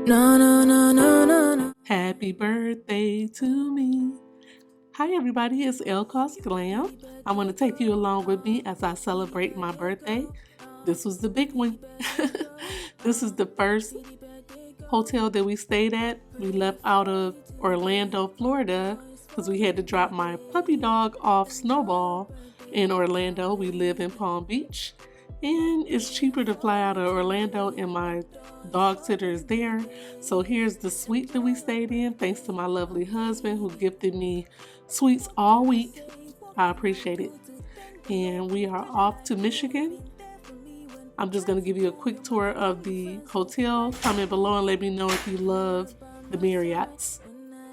No, no, no, no, no, no. Happy birthday to me. Hi everybody, it's 𝐸𝑒_GLAM. I want to take you along with me as I celebrate my birthday. This was the big one. This is the first hotel that we stayed at. We left out of Orlando, Florida, because we had to drop my puppy dog off Snowball in Orlando. We live in Palm Beach, and it's cheaper to fly out of Orlando, and my dog sitter is there. So here's the suite that we stayed in, thanks to my lovely husband who gifted me sweets all week. I appreciate it. And we are off to Michigan. I'm just going to give you a quick tour of the hotel. Comment below and let me know if you love the Marriotts.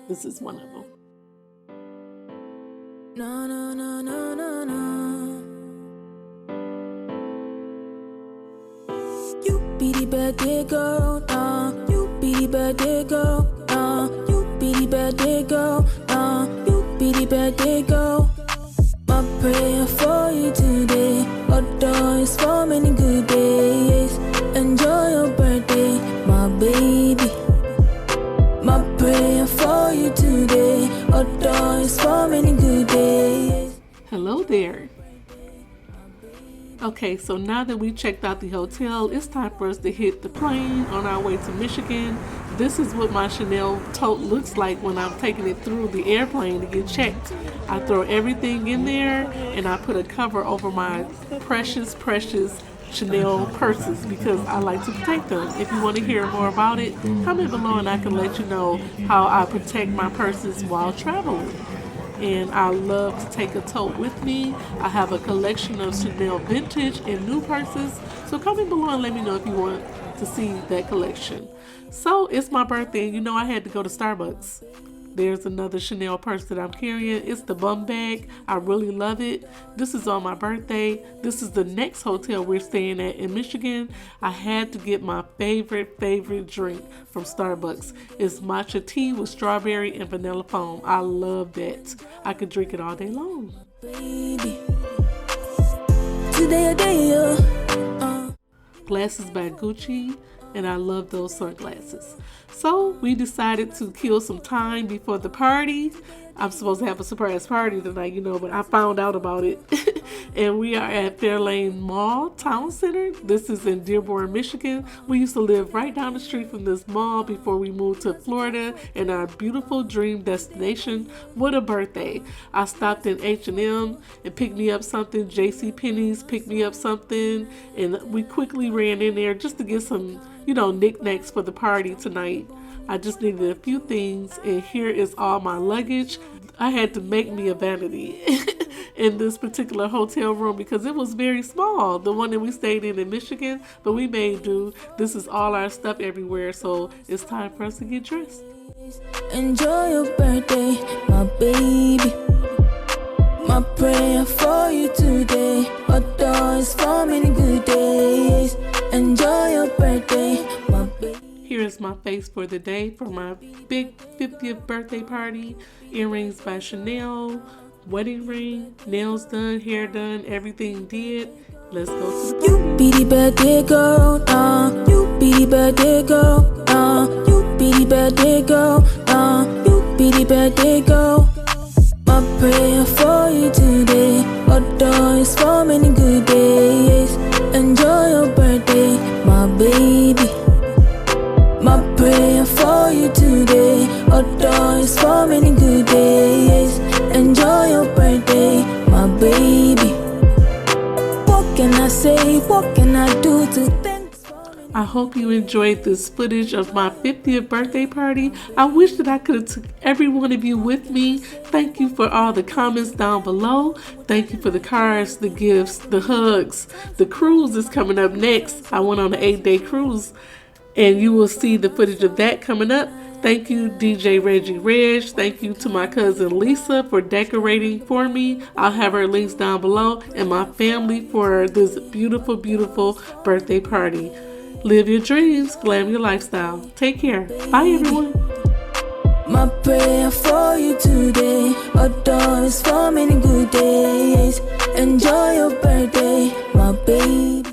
This is one of them. No, no, no, no, no, no. You be the birthday girl, you be the birthday girl, you be the birthday girl, you be the birthday girl. My prayer for you today, although it's for many good days. Enjoy your birthday, my baby. My prayer for you today, although it's for many good days. Hello there. Okay, so now that we checked out the hotel, it's time for us to hit the plane on our way to Michigan. This is what my Chanel tote looks like when I'm taking it through the airplane to get checked. I throw everything in there and I put a cover over my precious Chanel purses because I like to protect them. If you want to hear more about it, comment below and I can let you know how I protect my purses while traveling. And I love to take a tote with me. I have a collection of Chanel vintage and new purses. So comment below and let me know if you want to see that collection. So it's my birthday and you know I had to go to Starbucks. There's another Chanel purse that I'm carrying. It's the bum bag. I really love it. This is on my birthday. This is the next hotel we're staying at in Michigan. I had to get my favorite drink from Starbucks. It's matcha tea with strawberry and vanilla foam. I love that. I could drink it all day long. Baby. Today a day, Glasses by Gucci, and I love those sunglasses. So we decided to kill some time before the party. I'm supposed to have a surprise party tonight, you know, but I found out about it. And we are at Fairlane Mall Town Center. This is in Dearborn, Michigan. We used to live right down the street from this mall before we moved to Florida and our beautiful dream destination. What a birthday. I stopped in H&M and picked me up something. JCPenney's picked me up something. And we quickly ran in there just to get some, you know, knickknacks for the party tonight. I just needed a few things, and here is all my luggage. I had to make me a vanity in this particular hotel room because it was very small, the one that we stayed in Michigan, but we made do. This is all our stuff everywhere, so it's time for us to get dressed. Enjoy your birthday, my baby. My prayer for you today, although it's for many good days. Enjoy your birthday, my baby. Here is my face for the day for my big 50th birthday party. Earrings by Chanel, wedding ring, nails done, hair done, everything did. Let's go to the party. You be the birthday girl, you be the birthday girl, you be the birthday girl, you be the birthday girl. My prayer for you today, although it's for many good days. Enjoy your birthday, my baby. My prayer for you today, although it's for many good days. Enjoy your birthday, my baby. What can I say, what can I do to thank? I hope you enjoyed this footage of my 50th birthday party. I wish that I could have took every one of you with me. Thank you for all the comments down below. Thank you for the cards, the gifts, the hugs. The cruise is coming up next. I went on an 8-day cruise, and you will see the footage of that coming up. Thank you, DJ Reggie Reg. Thank you to my cousin Lisa for decorating for me. I'll have her links down below, and my family for this beautiful birthday party. Live your dreams, glam your lifestyle. Take care. Bye, everyone. My prayer for you today, although it's for many good days. Enjoy your birthday, my baby.